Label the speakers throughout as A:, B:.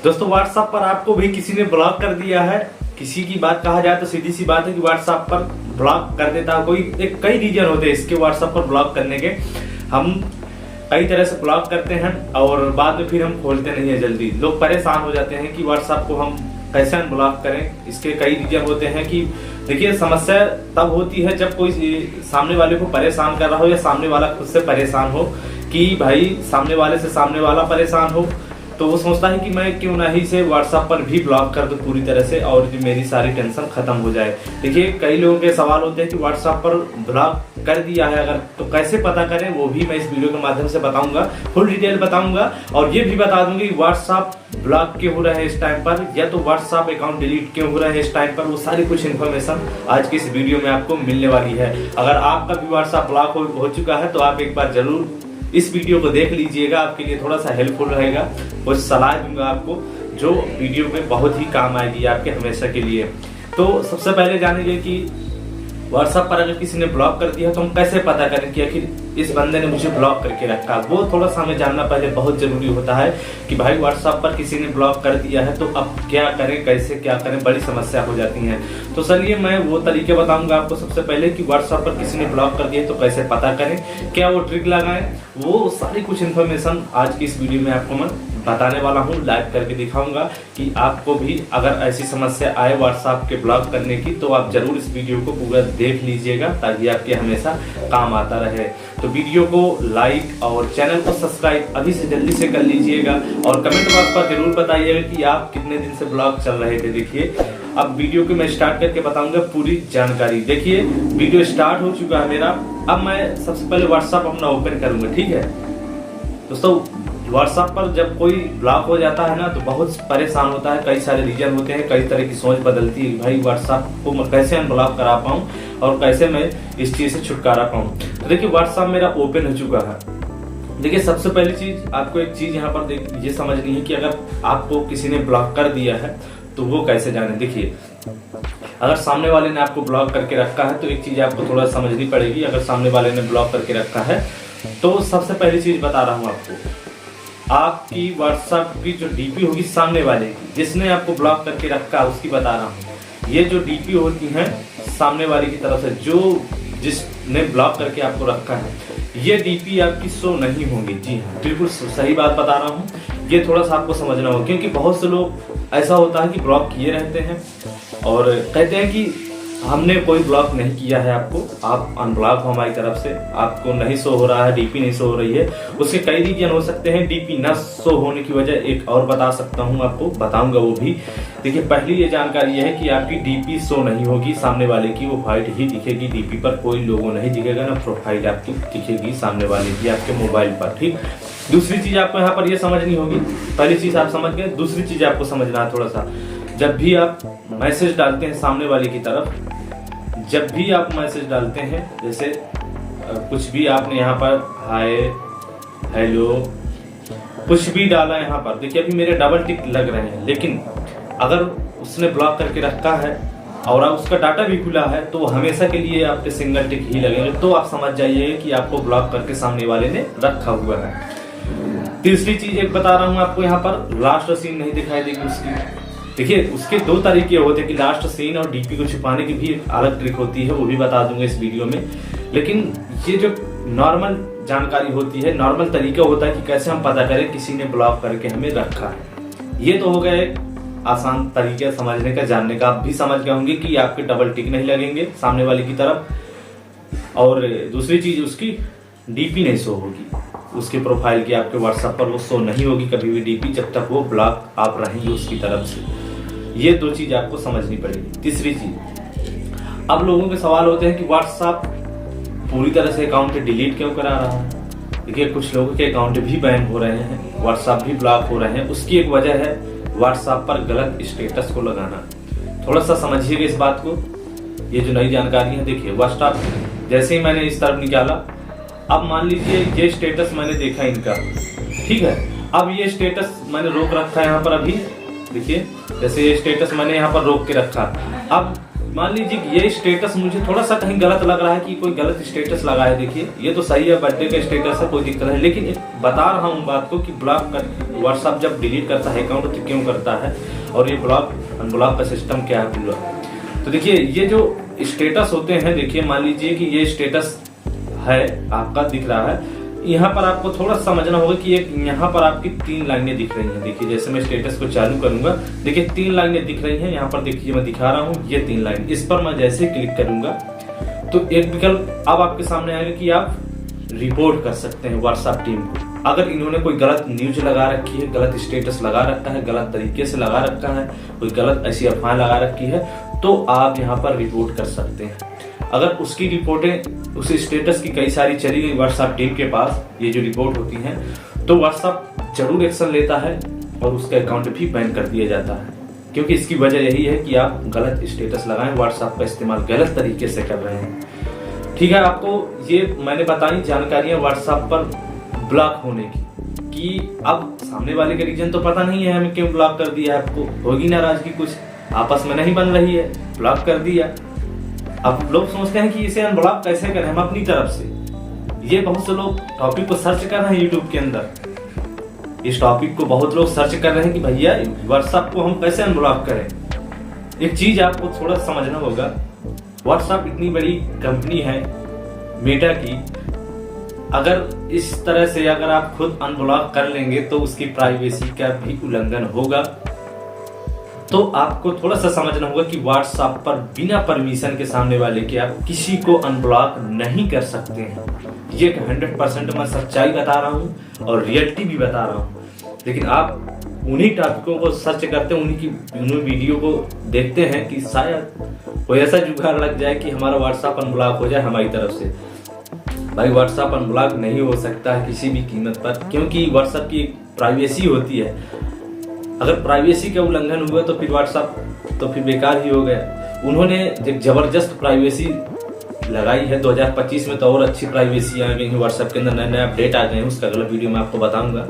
A: दोस्तों व्हाट्सएप पर आपको भी किसी ने ब्लॉक कर दिया है। किसी की बात कहा जाए तो सीधी सी बात है कि व्हाट्सएप पर ब्लॉक कर देता है कोई। कई रीजन होते हैं इसके व्हाट्सएप पर ब्लॉक करने के। हम कई तरह से ब्लॉक करते हैं और बाद में फिर हम खोलते नहीं है जल्दी। लोग परेशान हो जाते हैं कि व्हाट्सएप को हम कैसे अनब्लॉक करें। इसके कई रीजन होते हैं कि देखिए, समस्या तब होती है जब कोई सामने वाले को परेशान कर रहा हो या सामने वाला खुद से परेशान हो कि भाई सामने वाले से सामने वाला परेशान हो, तो वो सोचता है कि मैं क्यों ना ही इसे व्हाट्सएप पर भी ब्लॉक कर दूं पूरी तरह से और जो मेरी सारी टेंशन खत्म हो जाए। देखिए, कई लोगों के सवाल होते हैं कि व्हाट्सएप पर ब्लॉक कर दिया है अगर, तो कैसे पता करें, वो भी मैं इस वीडियो के माध्यम से बताऊंगा, फुल डिटेल बताऊंगा। और ये भी बता दूंगी कि व्हाट्सएप ब्लॉक क्यों हो रहा है इस टाइम पर, या तो व्हाट्सएप अकाउंट डिलीट क्यों हो रहा है इस टाइम पर। वो सारी कुछ इन्फॉर्मेशन आज की इस वीडियो में आपको मिलने वाली है। अगर आपका भी व्हाट्सएप ब्लॉक हो चुका है तो आप एक बार जरूर इस वीडियो को देख लीजिएगा, आपके लिए थोड़ा सा हेल्पफुल रहेगा। कुछ सलाह दूंगा आपको जो वीडियो में बहुत ही काम आएगी आपके हमेशा के लिए। तो सबसे पहले जानिए कि व्हाट्सएप पर अगर किसी ने ब्लॉक कर दिया तो हम कैसे पता करें कि आखिर इस बंदे ने मुझे ब्लॉक करके रखा। वो थोड़ा सा हमें जानना पहले बहुत जरूरी होता है कि भाई व्हाट्सएप पर किसी ने ब्लॉक कर दिया है तो अब क्या करें, कैसे क्या करें, बड़ी समस्या हो जाती है। तो चलिए मैं वो तरीके बताऊंगा आपको सबसे पहले कि व्हाट्सएप पर किसी ने ब्लॉक कर दिया तो कैसे पता करें, क्या वो ट्रिक लगाएं। वो सारी कुछ इन्फॉर्मेशन आज की इस वीडियो में आपको मैं बताने वाला हूँ, लाइव करके दिखाऊंगा कि आपको भी अगर ऐसी समस्या आए व्हाट्सएप के ब्लॉक करने की तो आप जरूर इस वीडियो को पूरा देख लीजिएगा ताकि आपके हमेशा काम आता रहे। तो वीडियो को लाइक और चैनल को सब्सक्राइब अभी से जल्दी से कर लीजिएगा और कमेंट बॉक्स पर जरूर बताइएगा कि आप कितने दिन से ब्लॉक चल रहे थे। देखिए, अब वीडियो को मैं स्टार्ट करके बताऊंगा पूरी जानकारी। देखिए, वीडियो स्टार्ट हो चुका है मेरा। अब मैं सबसे पहले व्हाट्सएप अपना ओपन करूंगा, ठीक है दोस्तों। व्हाट्सएप पर जब कोई ब्लॉक हो जाता है ना तो बहुत परेशान होता है। कई सारे रीजन होते हैं, कई तरह की सोच बदलती है, भाई व्हाट्सएप को मैं कैसे अनब्लॉक करा पाऊँ और कैसे मैं इस चीज से छुटकारा पाऊँ। तो देखिए, व्हाट्सएप मेरा ओपन हो चुका है। देखिए, सबसे पहली चीज आपको एक चीज यहाँ पर ये समझनी है कि अगर आपको किसी ने ब्लॉक कर दिया है तो वो कैसे जाने। देखिए, अगर सामने वाले ने आपको ब्लॉक करके रखा है तो एक चीज आपको थोड़ा समझनी पड़ेगी। अगर सामने वाले ने ब्लॉक करके रखा है तो सबसे पहली चीज बता रहा हूँ आपको, आपकी व्हाट्सएप की जो डीपी होगी सामने वाले की, जिसने आपको ब्लॉक करके रखा उसकी बता रहा हूँ। ये जो डीपी होती है सामने वाले की तरफ से, जो जिसने ब्लॉक करके आपको रखा है, ये डीपी आपकी शो नहीं होगी। जी हाँ, बिल्कुल सही बात बता रहा हूँ। ये थोड़ा सा आपको समझना होगा क्योंकि बहुत से लोग ऐसा होता है कि ब्लॉक किए रहते हैं और कहते हैं कि हमने कोई ब्लॉक नहीं किया है आपको, आप अनब्लॉक हो हमारी तरफ से, आपको नहीं शो हो रहा है, डीपी नहीं शो हो रही है। उसके कई रीजन हो सकते हैं। डीपी न शो होने की वजह एक और बता सकता हूं, आपको बताऊंगा वो भी। देखिए, पहली ये जानकारी ये है कि आपकी डीपी शो नहीं होगी सामने वाले की, वो व्हाइट ही दिखेगी। डीपी पर कोई लोगो नहीं दिखेगा, ना प्रोफाइल आपकी दिखेगी सामने वाले की आपके मोबाइल पर, ठीक। दूसरी चीज आपको यहाँ पर ये समझनी होगी, पहली चीज आप समझ गए। दूसरी चीज आपको समझना है थोड़ा सा, जब भी आप मैसेज डालते हैं सामने वाले की तरफ, जब भी आप मैसेज डालते हैं, जैसे कुछ भी आपने यहाँ पर हाय, हेलो, कुछ भी डाला यहाँ पर, देखिए अभी मेरे डबल टिक लग रहे हैं, लेकिन अगर उसने ब्लॉक करके रखा है और उसका डाटा भी खुला है तो हमेशा के लिए आपके सिंगल टिक ही लगेंगे। तो आप समझ जाइए कि आपको ब्लॉक करके सामने वाले ने रखा हुआ है। तीसरी चीज एक बता रहा हूँ आपको, यहाँ पर लास्ट सीन नहीं दिखाई देगी उसकी। देखिए, उसके दो तरीके होते हैं कि लास्ट सीन और डीपी को छुपाने की भी एक अलग ट्रिक होती है, वो भी बता दूंगा इस वीडियो में। लेकिन ये जो नॉर्मल जानकारी होती है, नॉर्मल तरीका होता है कि कैसे हम पता करें किसी ने ब्लॉक करके हमें रखा है। ये तो हो गया एक आसान तरीका समझने का, जानने का। आप भी समझ गए होंगे कि आपके डबल टिक नहीं लगेंगे सामने वाले की तरफ। और दूसरी चीज, उसकी डीपी नहीं शो होगी, उसके प्रोफाइल की आपके व्हाट्सएप पर वो शो नहीं होगी कभी भी डीपी, जब तक वो ब्लॉक आप रहेंगे उसकी तरफ से। ये दो चीज आपको समझनी पड़ेगी। तीसरी चीज, अब लोगों के सवाल होते हैं कि व्हाट्सएप पूरी तरह से अकाउंट डिलीट क्यों करा रहा है। देखिए, कुछ लोगों के अकाउंट भी बैन हो रहे हैं, व्हाट्सएप भी ब्लॉक हो रहे हैं। उसकी एक वजह है व्हाट्सएप पर गलत स्टेटस को लगाना। थोड़ा सा समझिएगा इस बात को, ये जो नई जानकारी है। देखिए, व्हाट्सएप जैसे ही मैंने इस तरफ निकाला, अब मान लीजिए ये स्टेटस मैंने देखा इनका, ठीक है। अब ये स्टेटस मैंने रोक रखा है यहाँ पर अभी, देखिए जैसे ये स्टेटस मैंने यहाँ पर रोक के रखा। अब मान लीजिए कि ये स्टेटस मुझे थोड़ा सा कहीं गलत लग रहा है कि कोई गलत स्टेटस लगा है। देखिए ये तो सही है, बर्थडे का स्टेटस है, कोई दिक्कत नहीं, लेकिन एक बता रहा हूँ बात को कि ब्लॉक कर व्हाट्सएप जब डिलीट करता है अकाउंट तो क्यों करता है, और ये ब्लॉक अनब्लॉक का सिस्टम क्या है पूरा। तो देखिए ये जो स्टेटस होते हैं, देखिए मान लीजिए कि ये स्टेटस है आपका दिख रहा है, यहाँ पर आपको थोड़ा समझना होगा कि एक यहाँ पर आपकी 3 लाइनें दिख रही हैं। देखिए जैसे मैं स्टेटस को चालू करूंगा, देखिए 3 लाइनें दिख रही हैं यहाँ पर, देखिए मैं दिखा रहा हूँ ये 3 लाइन। इस पर मैं जैसे क्लिक करूंगा तो एक विकल्प अब आपके सामने आएगा कि आप रिपोर्ट कर सकते हैं व्हाट्सएप टीम को। अगर इन्होंने कोई गलत न्यूज लगा रखी है, गलत स्टेटस लगा रखा है, गलत तरीके से लगा रखा है, कोई गलत ऐसी अफवाह लगा रखी है, तो आप यहाँ पर रिपोर्ट कर सकते हैं। अगर उसकी रिपोर्टें उस स्टेटस की कई सारी चली गई व्हाट्सएप टीम के पास, ये जो रिपोर्ट होती हैं, तो व्हाट्सएप जरूर एक्शन लेता है और उसका अकाउंट भी बैन कर दिया जाता है, क्योंकि इसकी वजह यही है कि आप गलत स्टेटस लगाएं, व्हाट्सएप का इस्तेमाल गलत तरीके से कर रहे हैं। ठीक है, आपको ये मैंने बताई जानकारियां व्हाट्सएप पर ब्लॉक होने की, कि अब सामने वाले का रीजन तो पता नहीं है हमें क्यों ब्लॉक कर दिया है। आपको होगी नाराजगी, कुछ आपस में नहीं बन रही है, ब्लॉक कर दिया। अब लोग सोचते हैं कि इसे अनब्लॉक कैसे करें हम अपनी तरफ से। ये बहुत से लोग टॉपिक को सर्च कर रहे हैं यूट्यूब के अंदर, इस टॉपिक को बहुत लोग सर्च कर रहे हैं कि भैया व्हाट्सएप को हम कैसे अनब्लॉक करें। एक चीज आपको थोड़ा समझना होगा, व्हाट्सएप इतनी बड़ी कंपनी है मेटा की, अगर इस तरह से अगर आप खुद अनब्लॉक कर लेंगे तो उसकी प्राइवेसी का भी उल्लंघन होगा। तो आपको थोड़ा सा समझना होगा कि व्हाट्सएप पर बिना परमिशन के सामने वाले के आप किसी को अनब्लॉक नहीं कर सकते हैं। ये 100% मैं सच्चाई बता रहा हूँ और रियलिटी भी बता रहा हूँ। लेकिन आप उन्हीं टॉपिकों को सर्च करते हैं, उन्हीं वीडियो को देखते हैं कि शायद कोई ऐसा जुगाड़ लग जाए कि हमारा व्हाट्सएप अनब्लॉक हो जाए हमारी तरफ से। भाई व्हाट्सएप अनब्लॉक नहीं हो सकता है किसी भी कीमत पर, क्योंकि व्हाट्सएप की प्राइवेसी होती है। अगर प्राइवेसी का उल्लंघन हुआ तो फिर व्हाट्सएप तो फिर बेकार ही हो गया। उन्होंने एक जबरदस्त प्राइवेसी लगाई है 2025 में, तो और अच्छी प्राइवेसी आ गई है व्हाट्सएप के अंदर, नए नए अपडेट आ गए हैं। उसका अगला वीडियो मैं आपको बताऊंगा।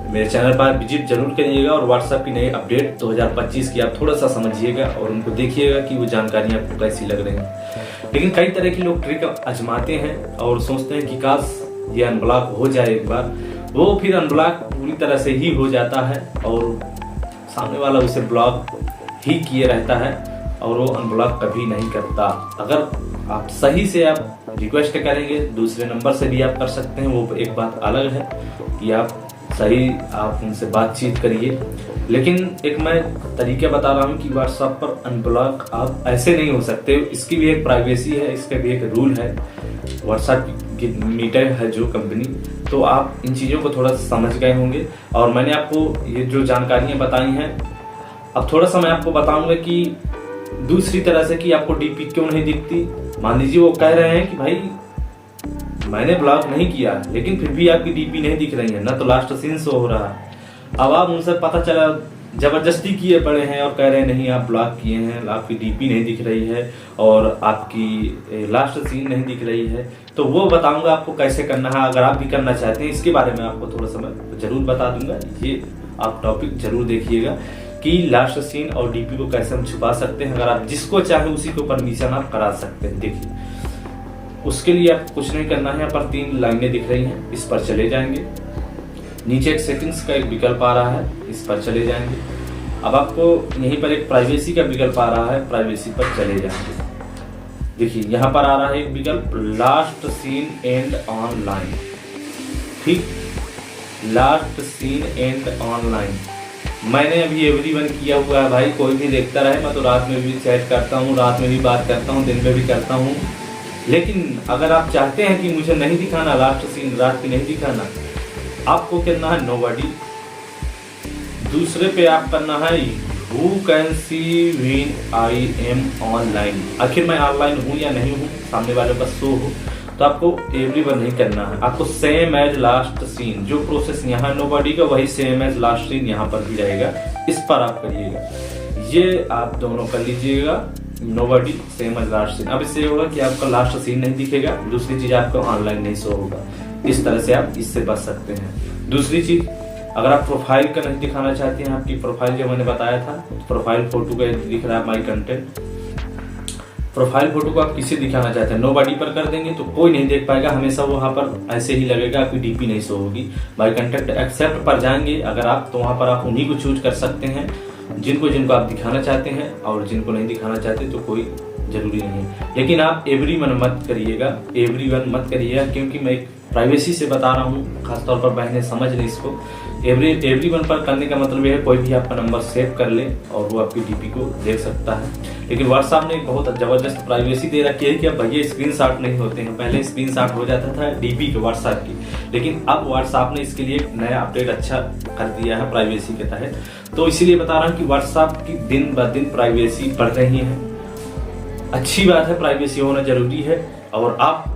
A: मेरे चैनल पर विजिट जरूर करिएगा और व्हाट्सएप की नई अपडेट 2025 की आप थोड़ा सा समझिएगा और उनको देखिएगा कि वो जानकारियां आपको कैसी लग रही हैं। लेकिन कई तरह के लोग ट्रिक आजमाते हैं और सोचते हैं कि काश ये अनब्लॉक हो जाए एक बार, वो फिर अनब्लॉक पूरी तरह से ही हो जाता है और सामने वाला उसे ब्लॉक ही किए रहता है और वो अनब्लॉक कभी नहीं करता। अगर आप सही से आप रिक्वेस्ट करेंगे, दूसरे नंबर से भी आप कर सकते हैं, वो एक बात अलग है कि आप सही आप उनसे बातचीत करिए। लेकिन एक मैं तरीके बता रहा हूँ कि व्हाट्सएप पर अनब्लॉक आप ऐसे नहीं हो सकते, इसकी भी एक प्राइवेसी है, इसका भी एक रूल है। व्हाट्सएप की मीटर है जो कंपनी, तो आप इन चीज़ों को थोड़ा समझ गए होंगे। और मैंने आपको ये जो जानकारियाँ बताई हैं, अब थोड़ा सा मैं आपको बताऊंगा कि दूसरी तरह से कि आपको डीपी क्यों नहीं दिखती। मान लीजिए वो कह रहे हैं कि भाई मैंने ब्लॉक नहीं किया, लेकिन फिर भी आपकी डीपी नहीं दिख रही है, ना तो लास्ट सीन शो हो रहा है। अब आप उनसे पता चला जबरदस्ती किए पड़े हैं और कह रहे हैं नहीं आप ब्लॉक किए हैं, आपकी डीपी नहीं दिख रही है और आपकी लास्ट सीन नहीं दिख रही है, तो वो बताऊंगा आपको कैसे करना है। अगर आप भी करना चाहते हैं इसके बारे में आपको थोड़ा सा मैं जरूर बता दूंगा। ये आप टॉपिक जरूर देखिएगा कि लास्ट सीन और डीपी को कैसे हम छुपा सकते हैं। अगर आप जिसको चाहे उसी को परमिशन आप करा सकते हैं। देखिए उसके लिए आपको कुछ नहीं करना है, यहाँ पर 3 लाइनें दिख रही हैं, इस पर चले जाएंगे। नीचे एक सेटिंग्स का एक विकल्प आ रहा है, इस पर चले जाएंगे। अब आपको यहीं पर एक प्राइवेसी का विकल्प आ रहा है, प्राइवेसी पर चले जाएंगे। देखिए यहाँ पर आ रहा है एक विकल्प लास्ट सीन एंड ऑनलाइन। ठीक, लास्ट सीन एंड ऑनलाइन मैंने अभी एवरीवन किया हुआ है भाई, कोई भी देखता रहे। मैं तो रात में भी चैट करता हूँ, रात में भी बात करता हूँ, दिन में भी करता हूँ। लेकिन अगर आप चाहते हैं कि मुझे नहीं दिखाना लास्ट सीन, रात की नहीं दिखाना, आपको करना है नोबडी। दूसरे पे आप करना है who can see when I am online. आखिर मैं ऑनलाइन हूँ या नहीं हूँ, सामने वाले का शो हो, तो आपको एवरीवन नहीं करना है। आपको सेम एज लास्ट सीन, जो प्रोसेस यहाँ नोबडी का वही सेम एज लास्ट सीन यहाँ पर भी रहेगा, इस पर आप करिएगा। ये आप दोनों कर लीजिएगा, nobody same as last scene. अब इससे होगा कि आपका लास्ट सीन नहीं दिखेगा, दूसरी चीज आपको ऑनलाइन नहीं शो होगा। इस तरह से आप इससे बच सकते हैं। दूसरी चीज, अगर आप प्रोफाइल का नहीं दिखाना चाहते हैं, आपकी प्रोफाइल जो मैंने बताया था, प्रोफाइल फोटो का दिख रहा है माई कंटेंट, प्रोफाइल फोटो को आप किसे दिखाना चाहते हैं, नो बॉडी पर कर देंगे तो कोई नहीं देख पाएगा, हमेशा वो वहाँ पर ऐसे ही लगेगा, आपकी डीपी नहीं शो होगी। बाय कंटेक्ट एक्सेप्ट पर जाएंगे अगर आप, तो वहाँ पर आप उन्हीं को चूज कर सकते हैं जिनको जिनको आप दिखाना चाहते हैं, और जिनको नहीं दिखाना चाहते तो कोई जरूरी नहीं है। लेकिन आप एवरीवन मत करिएगा, एवरीवन मत करिएगा, क्योंकि मैं एक प्राइवेसी से बता रहा हूँ, खासतौर पर बहनें समझ लें इसको। एवरीवन पर करने का मतलब यह है कोई भी आपका नंबर सेव कर ले और वो आपकी डीपी को देख सकता है। लेकिन व्हाट्सएप ने एक बहुत जबरदस्त प्राइवेसी दे रखी है कि अब भैया स्क्रीनशॉट नहीं होते हैं। पहले स्क्रीनशॉट हो जाता था डीपी के व्हाट्सएप की, लेकिन अब व्हाट्सएप ने इसके लिए एक नया अपडेट अच्छा कर दिया है प्राइवेसी के तहत। तो इसीलिए बता रहा हूँ कि व्हाट्सएप की दिन ब दिन प्राइवेसी बढ़ रही है। अच्छी बात है, प्राइवेसी होना जरूरी है। और आप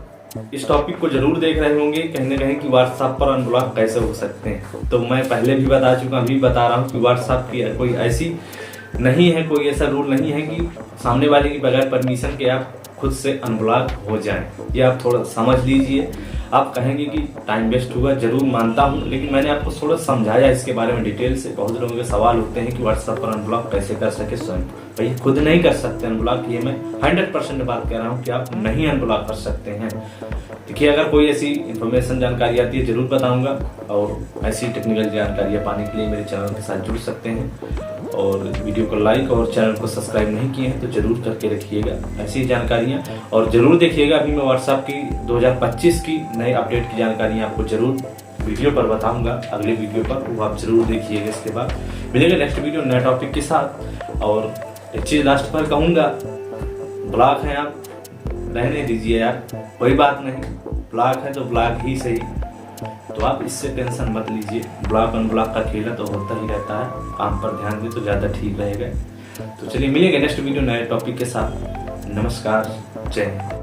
A: इस टॉपिक को जरूर देख रहे होंगे कहीं ना कहीं कि व्हाट्सएप पर अनब्लॉक कैसे हो सकते हैं। तो मैं पहले भी बता चुका, अभी बता रहा हूँ कि व्हाट्सएप की कोई ऐसी नहीं है, कोई ऐसा रूल नहीं है कि सामने वाले की बगैर परमिशन के आप खुद से अनब्लॉक हो जाएं। ये आप थोड़ा समझ लीजिए। आप कहेंगे कि टाइम वेस्ट हुआ, जरूर मानता हूं, लेकिन मैंने आपको थोड़ा समझाया इसके बारे में डिटेल से। बहुत लोगों के सवाल होते हैं कि व्हाट्सएप पर अनब्लॉक कैसे कर सके स्वयं। भाई खुद नहीं कर सकते अनब्लॉक, ये मैं 100% बात कर रहा हूँ कि आप नहीं अनब्लॉक कर सकते हैं। देखिए, अगर कोई ऐसी इन्फॉर्मेशन जानकारी आती है जरूर बताऊंगा, और ऐसी टेक्निकल जानकारियाँ पाने के लिए मेरे चैनल के साथ जुड़ सकते हैं। और वीडियो को लाइक और चैनल को सब्सक्राइब नहीं किए हैं तो जरूर करके रखिएगा ऐसी जानकारियाँ। और जरूर देखिएगा, अभी मैं व्हाट्सएप की 2025 की नए अपडेट की जानकारियाँ आपको जरूर वीडियो पर बताऊंगा, अगले वीडियो पर, वो आप जरूर देखिएगा। इसके बाद मिलेगा नेक्स्ट वीडियो नए टॉपिक के साथ। और एक चीज लास्ट पर कहूँगा, ब्लॉक है आप रहने दीजिए यार, कोई बात नहीं, ब्लॉक है तो ब्लॉक ही सही। तो आप इससे टेंशन मत लीजिए, ब्लॉक अनब्लॉक का खेला तो होता ही रहता है, काम पर ध्यान दें तो ज़्यादा ठीक रहेगा। तो चलिए मिलेंगे नेक्स्ट वीडियो नए टॉपिक के साथ। नमस्कार, जय हिंद।